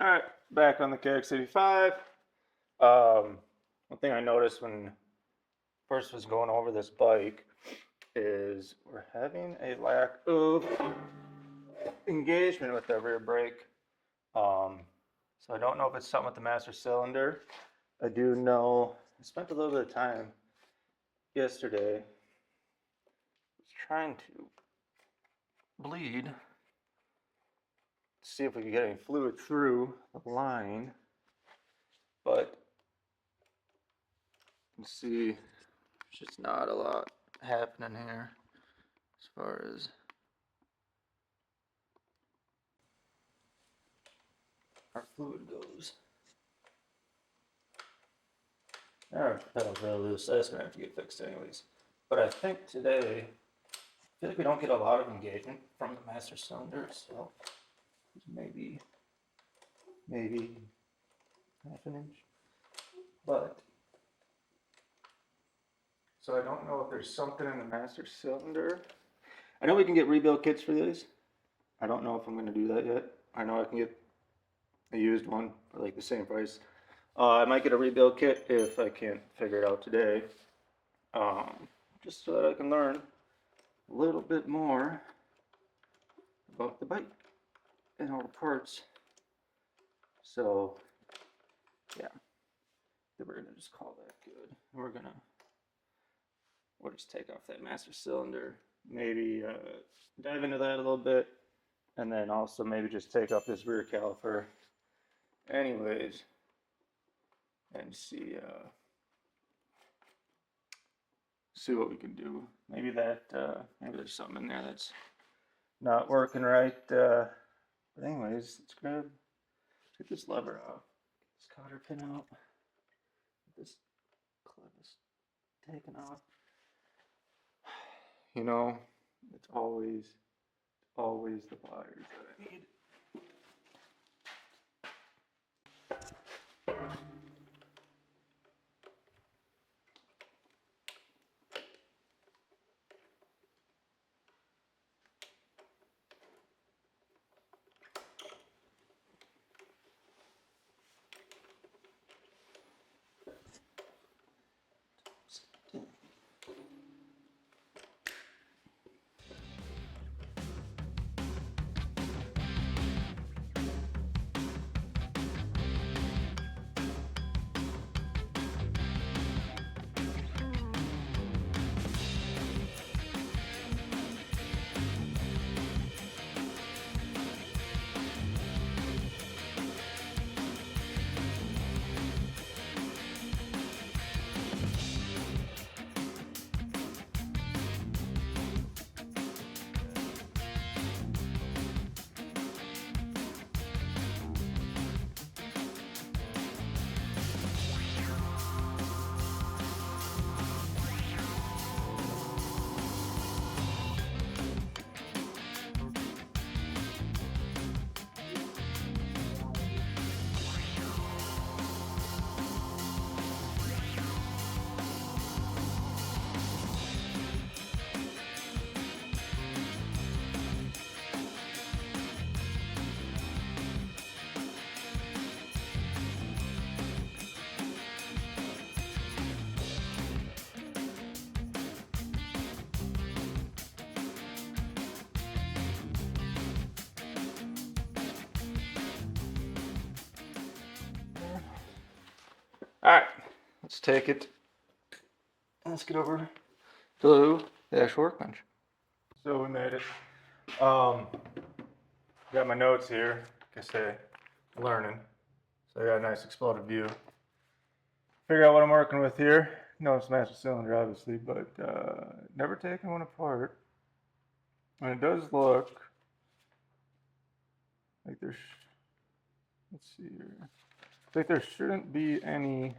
Alright, back on the KX85. One thing I noticed when first was going over this bike is we're having a lack of engagement with the rear brake. So I don't know if it's something with the master cylinder. I do know I spent a little bit of time yesterday. I was trying to bleed, see if we could get any fluid through the line, but you can see there's just not a lot happening here as far as our fluid goes. Our pedal's really loose, so that's gonna have to get fixed anyways. But I think today, I feel like we don't get a lot of engagement from the master cylinder, so maybe half an inch. But so I don't know if there's something in the master cylinder. I know we can get rebuild kits for these. I don't know if I'm gonna do that yet. I know I can get a used one for like the same price. I might get a rebuild kit if I can't figure it out today. Just so that I can learn a little bit more about the bike and all the parts. So, yeah, we're gonna just call that good. We'll just take off that master cylinder, maybe dive into that a little bit, and then also maybe just take off this rear caliper anyways, and see what we can do. Maybe maybe there's something in there that's not working right. But anyways, take this lever out, get this cotter pin out, get this clip is taken off. You know, it's always the pliers that I need. Alright, let's take it. Let's get over to the actual workbench. So we made it. Got my notes here. Like I say, learning. So I got a nice exploded view. Figure out what I'm working with here. No, it's master cylinder, obviously, but never taken one apart. And it does look like there's. Let's see here. It's like there shouldn't be any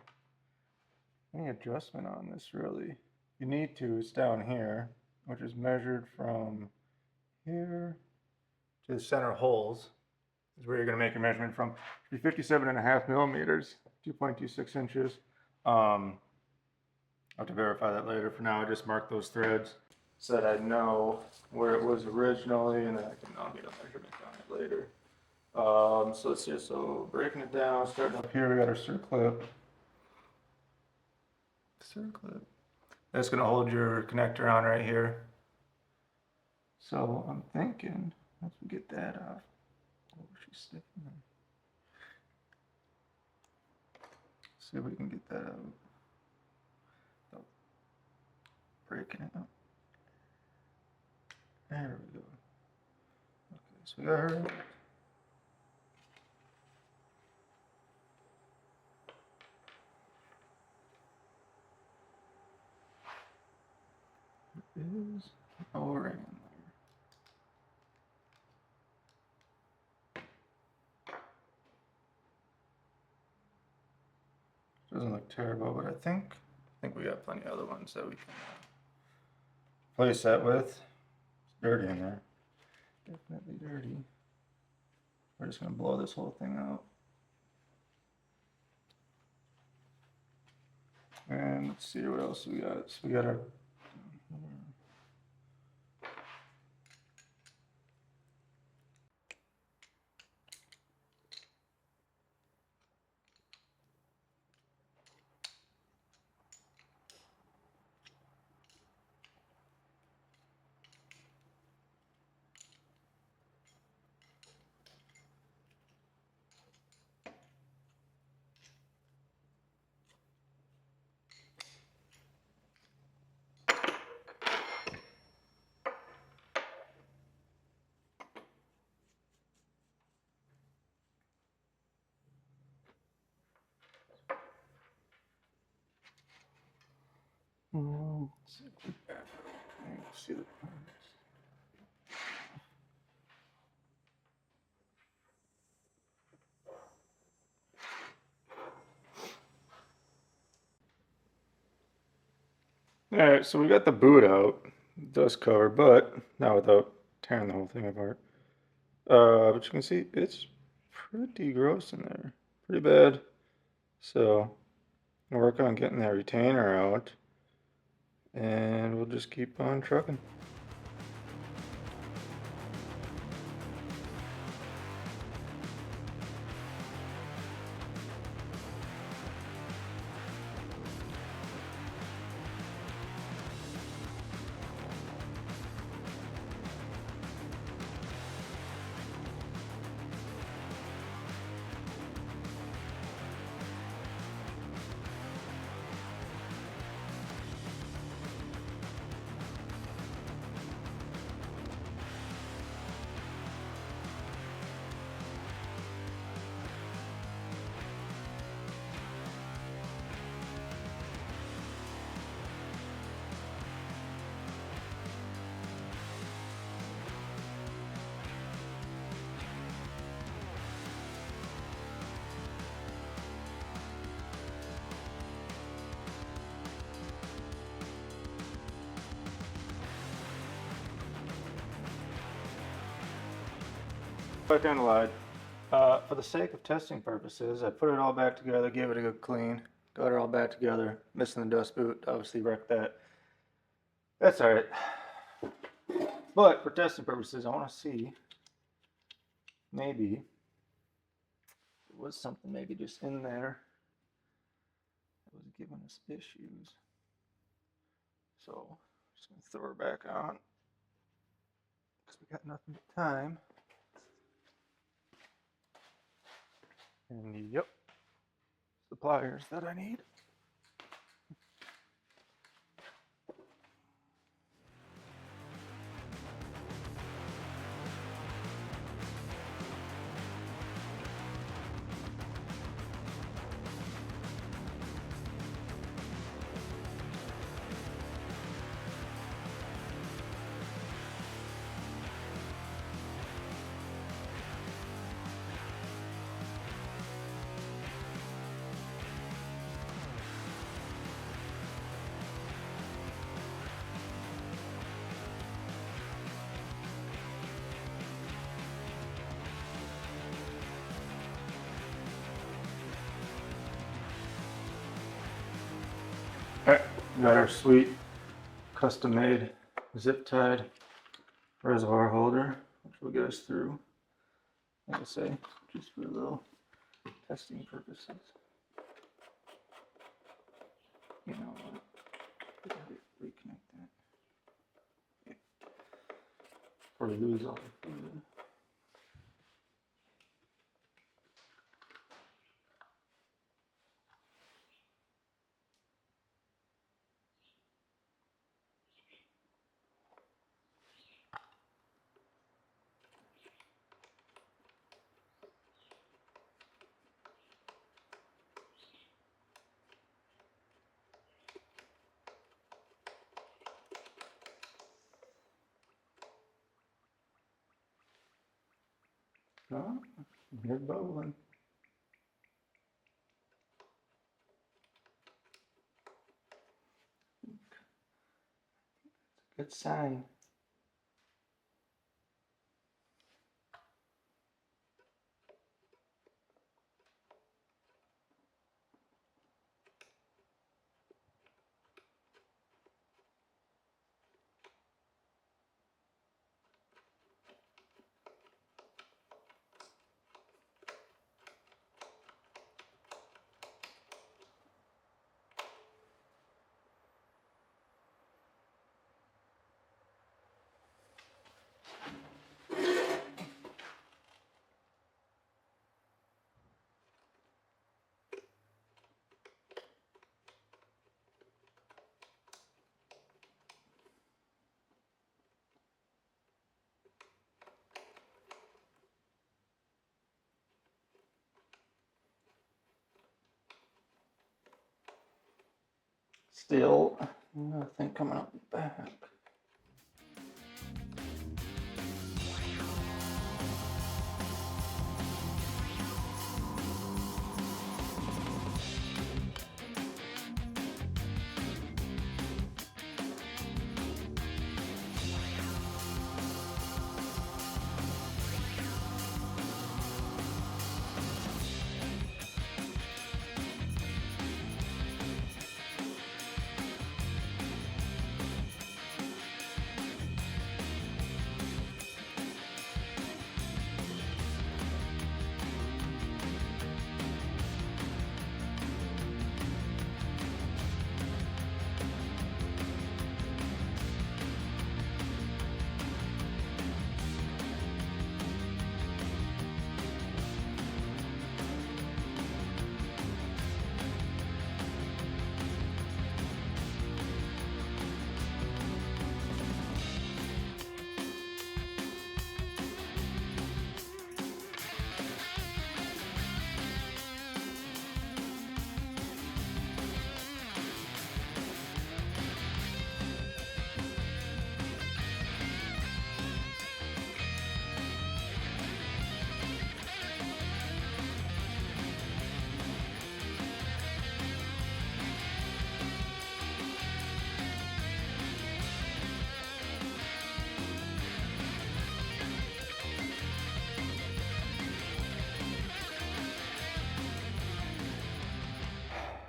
adjustment on this really. You need to, it's down here, which is measured from here to the center holes. Is where you're going to make your measurement from. It'll be 57.5 millimeters, 2.26 inches. I'll have to verify that later. For now, I just marked those threads so that I know where it was originally, and then I'll get a measurement on it later. So let's see, so breaking it down, starting up here, we got our circlip. Circlip. That's gonna hold your connector on right here. So I'm thinking, once we get that off, oh, she's sticking there. See if we can get that out. Oh, breaking it up. There we go. Okay, so we got her. Is O-ring in there. Doesn't look terrible, but I think we got plenty of other ones that we can place that with. It's dirty in there. Definitely dirty. We're just gonna blow this whole thing out. And let's see what else we got. So we got our see the parts. All right, so we got the boot out, dust cover, but not without tearing the whole thing apart. But you can see it's pretty gross in there, pretty bad. So we'll work on getting that retainer out, and we'll just keep on trucking. I kind of lied. For the sake of testing purposes, I put it all back together, gave it a good clean, got it all back together, missing the dust boot, obviously wrecked that. That's alright. But for testing purposes, I want to see, maybe, there was something maybe just in there that was giving us issues. So, just going to throw her back on, because we got nothing but time. And yep, the pliers that I need. Alright, got our sweet custom made zip tied reservoir holder, which will get us through like I say, just for a little testing purposes. You know what? I gotta reconnect that. Yeah. Or lose all the fluid. No, you're bubbling. Good sign. Still nothing coming up the back.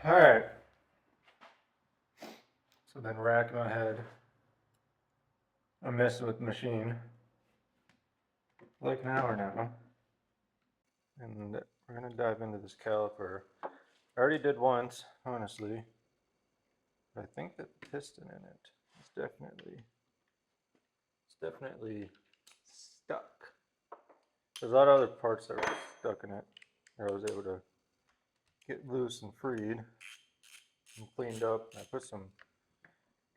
All right. So I've been racking my head. I'm messing with the machine like an hour now. And we're gonna dive into this caliper. I already did once, honestly. But I think that the piston in it is definitely stuck. There's a lot of other parts that were stuck in it that I was able to get loose and freed and cleaned up. I put some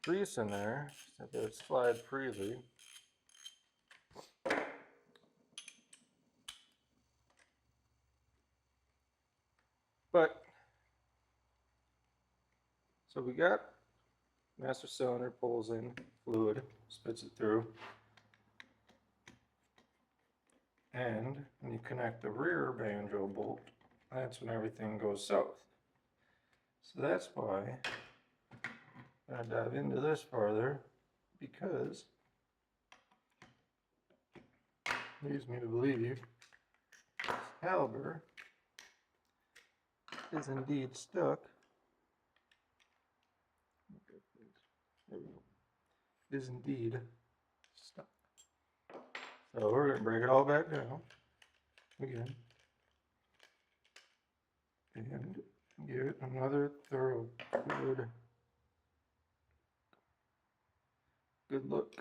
grease in there so that it would slide freely. But so we got master cylinder, pulls in fluid, spits it through. And when you connect the rear banjo bolt, that's when everything goes south. So that's why I'm going to dive into this farther, because it leads me to believe this caliper is indeed stuck. There we go. Is indeed stuck. So we're going to break it all back down. again, and give it another thorough good look.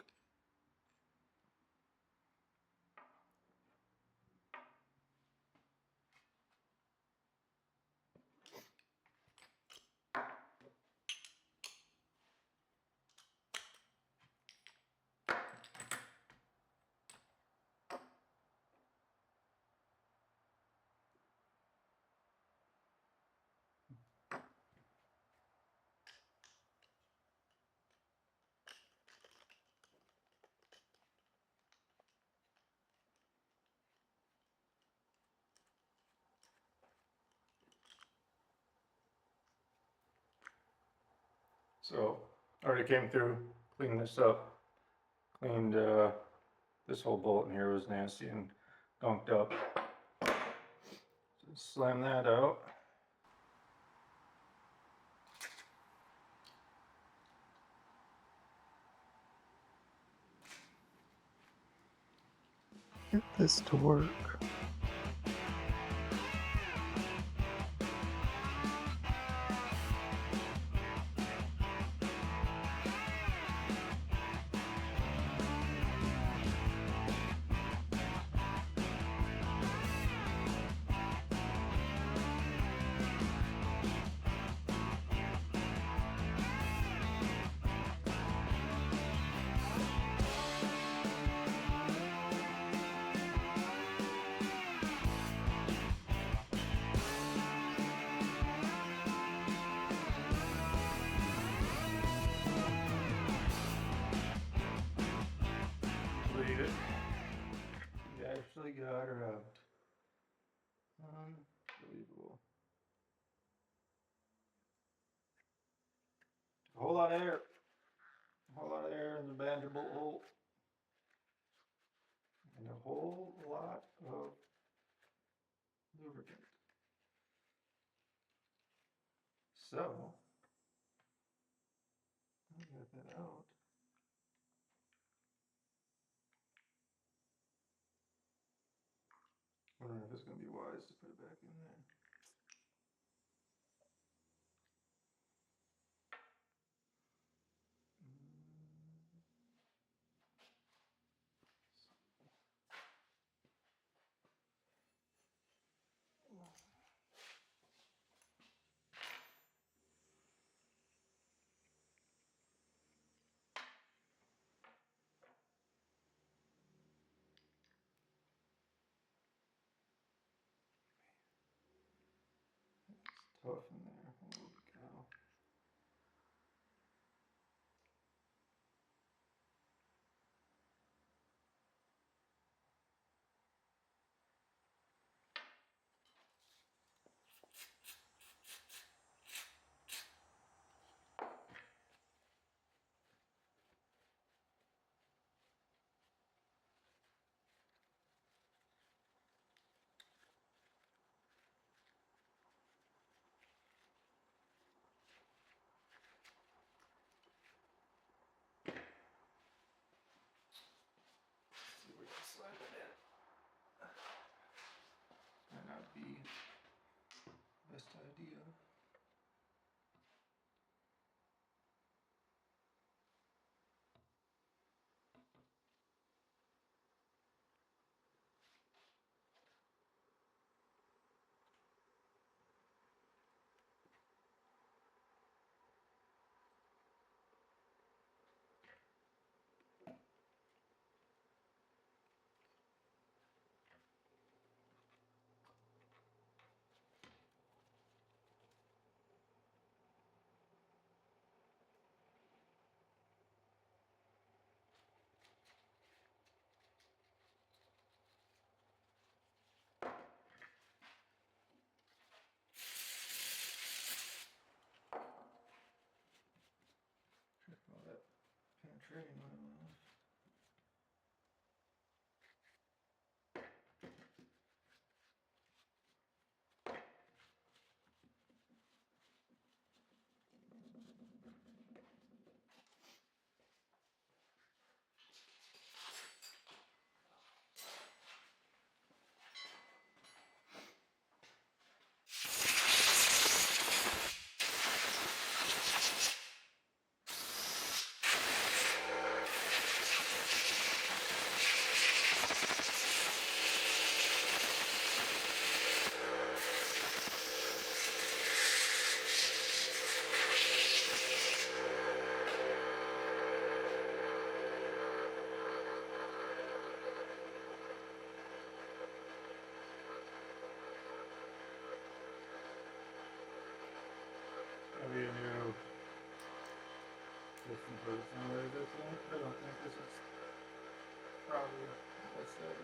So, already came through, cleaned this up, cleaned, this whole bolt in here was nasty and gunked up. So slam that out. Get this to work. Believe it. We actually got her out. Unbelievable. A whole lot of air. A whole lot of air in the Vanderbilt hole. And a whole lot of lubricant. So, I got that out. Wondering if it's going to be wise to put it back in there. It's tough in there. Holy cow. See if we can slide that in. Might not be the best idea. Check all that penetrating oil off. personally, this one. I don't think this is probably the best ever.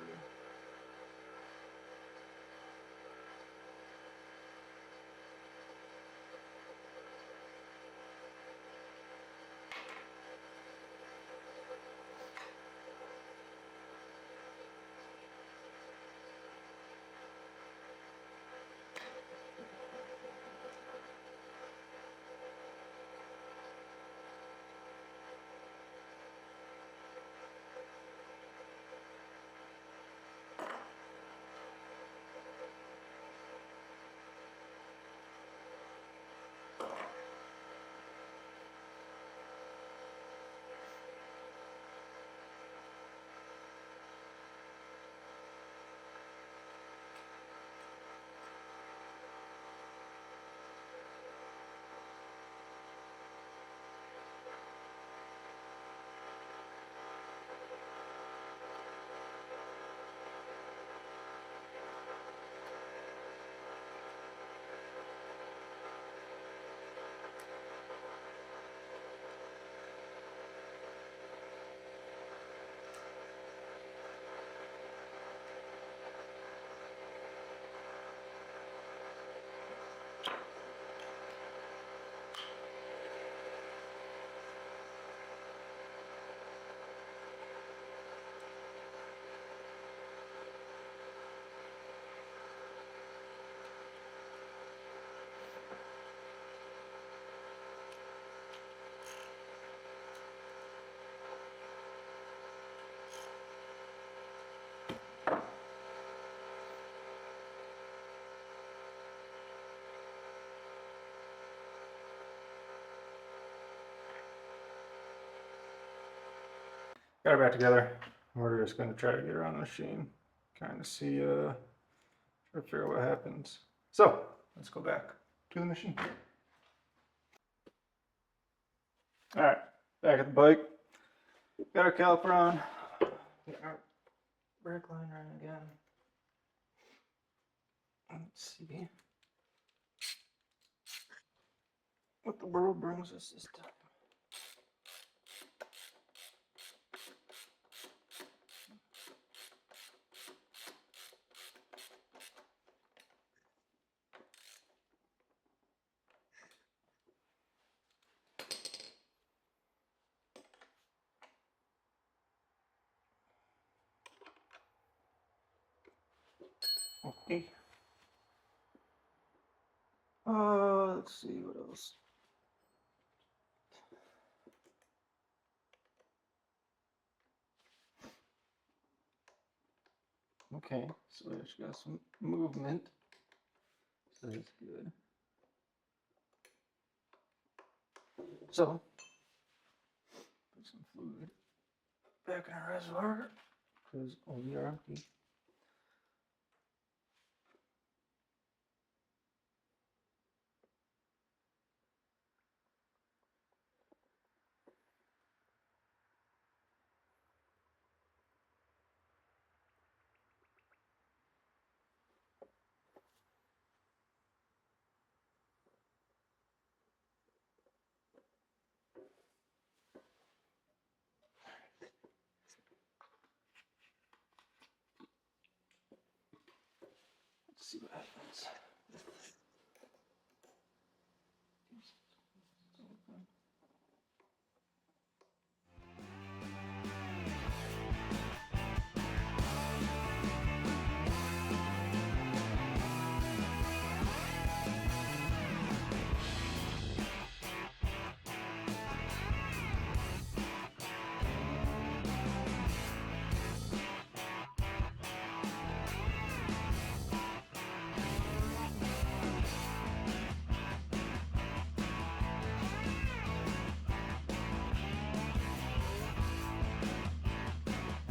Got it back together. We're just going to try to get around the machine, kind of see, try to figure out what happens. So let's go back to the machine. All right, back at the bike. Got our caliper on. Get our brake line running again. Let's see what the world brings us this time. Okay. Let's see what else. Okay, so it's got some movement, so that's good. So, put some fluid back in our reservoir, because we are empty. Let's see what happens.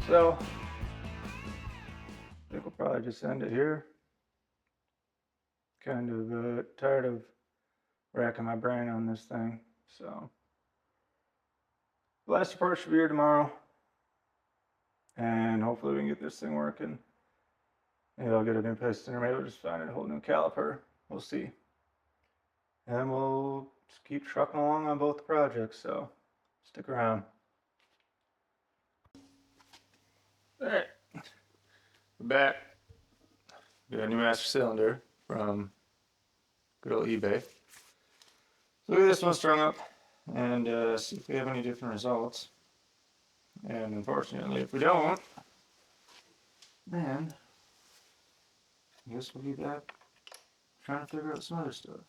So, I think we'll probably just end it here. Kind of tired of racking my brain on this thing. So, the last part should be here tomorrow. And hopefully we can get this thing working. Maybe I'll get a new piston, or maybe we'll just find a whole new caliper. We'll see. And we'll just keep trucking along on both projects. So, Stick around. Alright, we're back. Got a new master cylinder from good old eBay. So look at this one strung up and see if we have any different results. And unfortunately, if we don't, then I guess we'll be back trying to figure out some other stuff.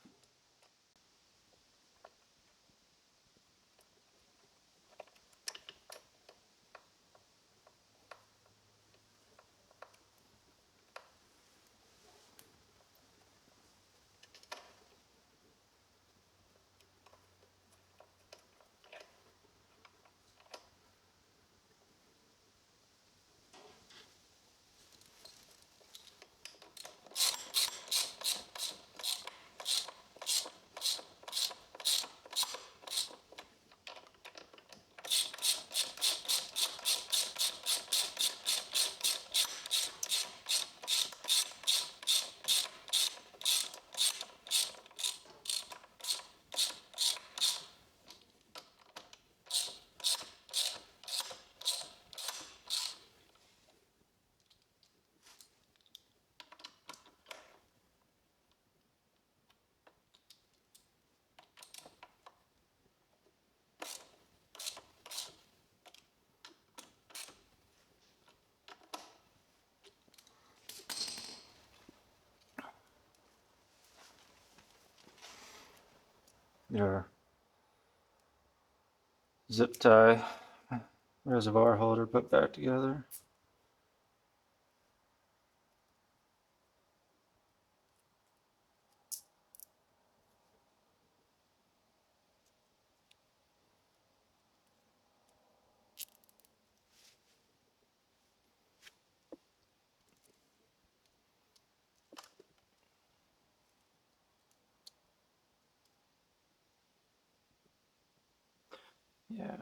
Your zip tie reservoir holder put back together. Yeah.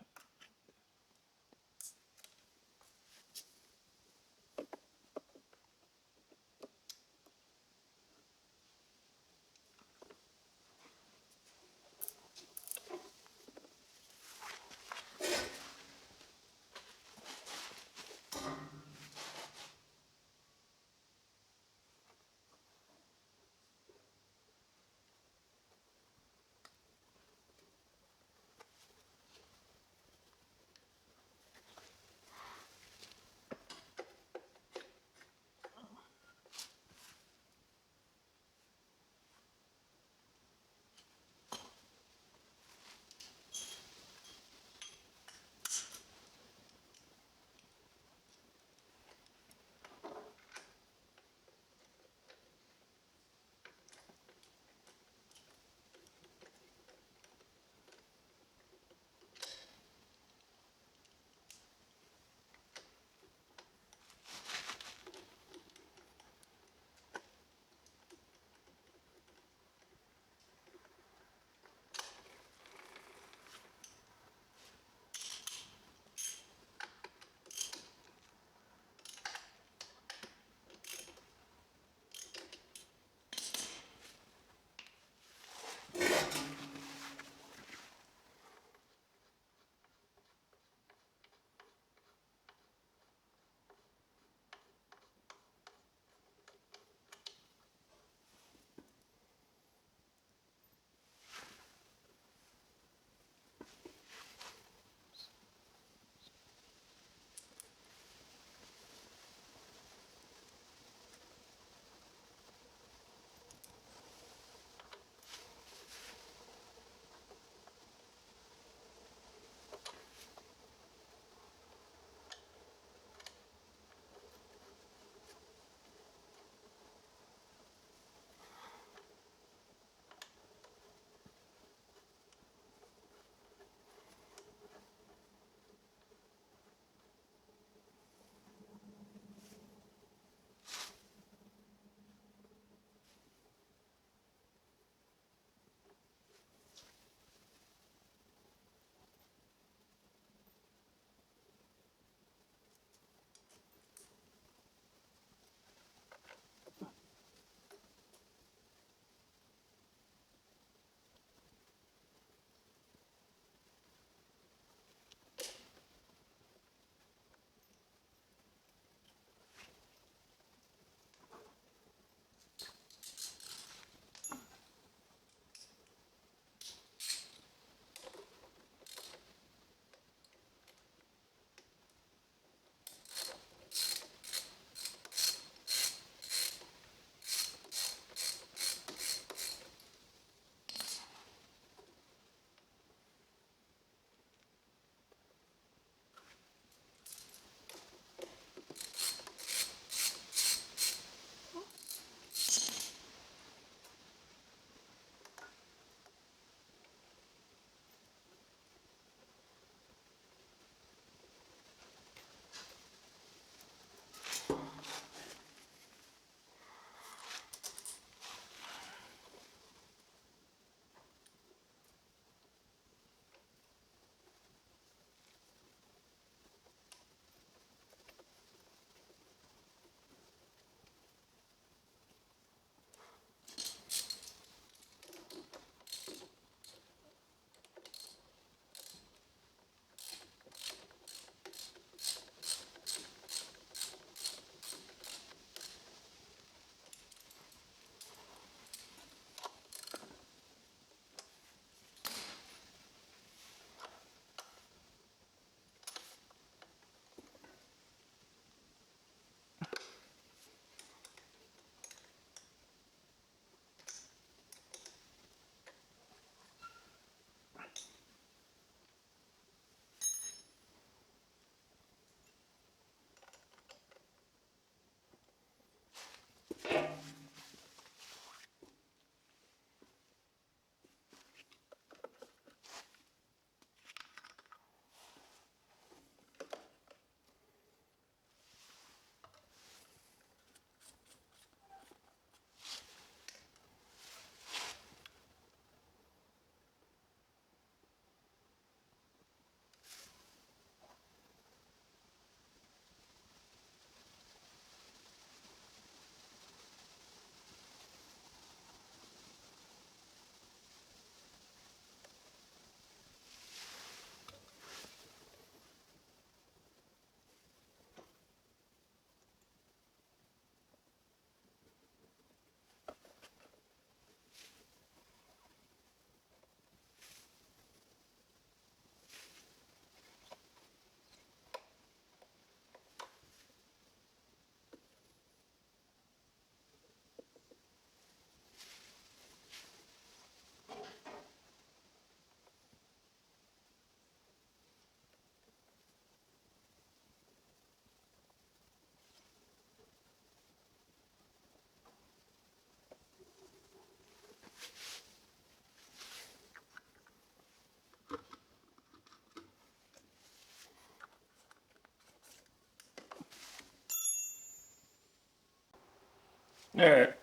Alright,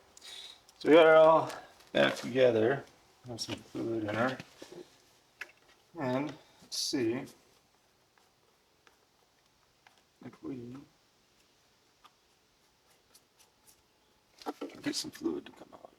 so we got it all back together. Have some fluid in her. And let's see if we get some fluid to come out here.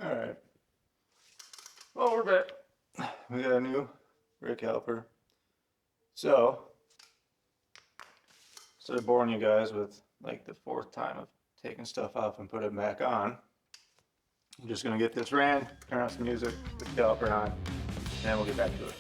Alright, well, we're back. We got a new brake caliper. So, instead of boring you guys with like the 4th time of taking stuff off and put it back on, I'm just gonna get this ran, turn on some music, put the caliper on, and then we'll get back to it.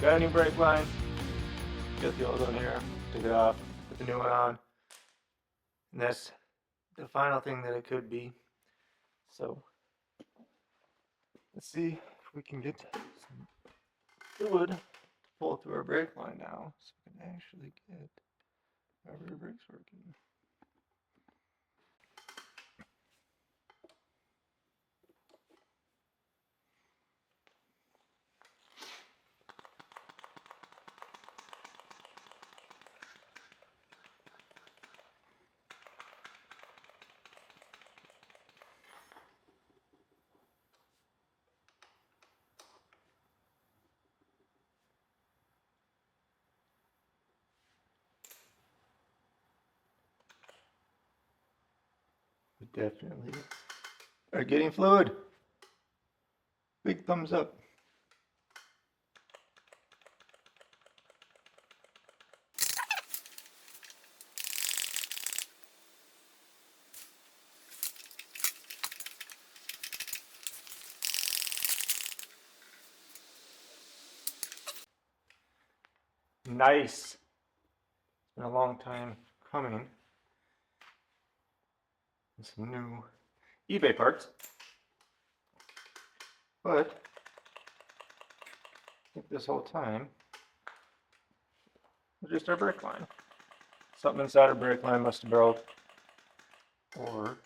Got a new brake line. Got the old one here. Took it off. Put the new one on. And that's the final thing that it could be. So let's see if we can get some fluid to pull through our brake line now, so we can actually get our rear brakes working. We definitely are getting fluid. Big thumbs up. Nice. It's been a long time coming. And some new eBay parts. But I think this whole time was just our brake line. Something inside our brake line must have broke. or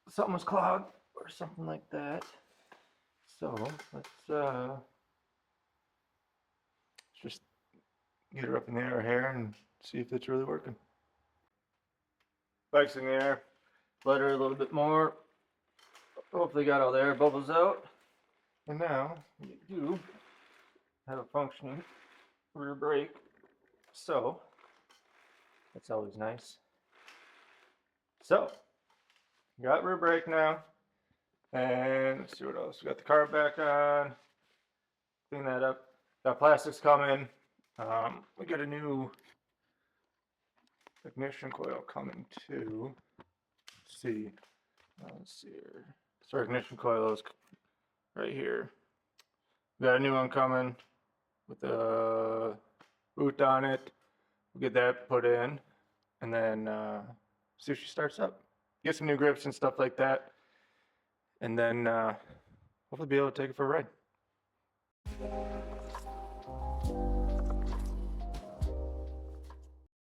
something was clogged or something like that. So let's just get her up in the air here and see if it's really working. Bike's in the air, let her a little bit more. Hopefully got all the air bubbles out. And now you do have a functioning rear brake. So that's always nice. So got rear brake now. And let's see what else. We got the carb back on. Clean that up. Got plastics coming. We got a new ignition coil coming too. Let's see. Let's see here. So our ignition coil is right here. We got a new one coming with a boot on it. We'll get that put in and then see if she starts up. Get some new grips and stuff like that. And then hopefully be able to take it for a ride.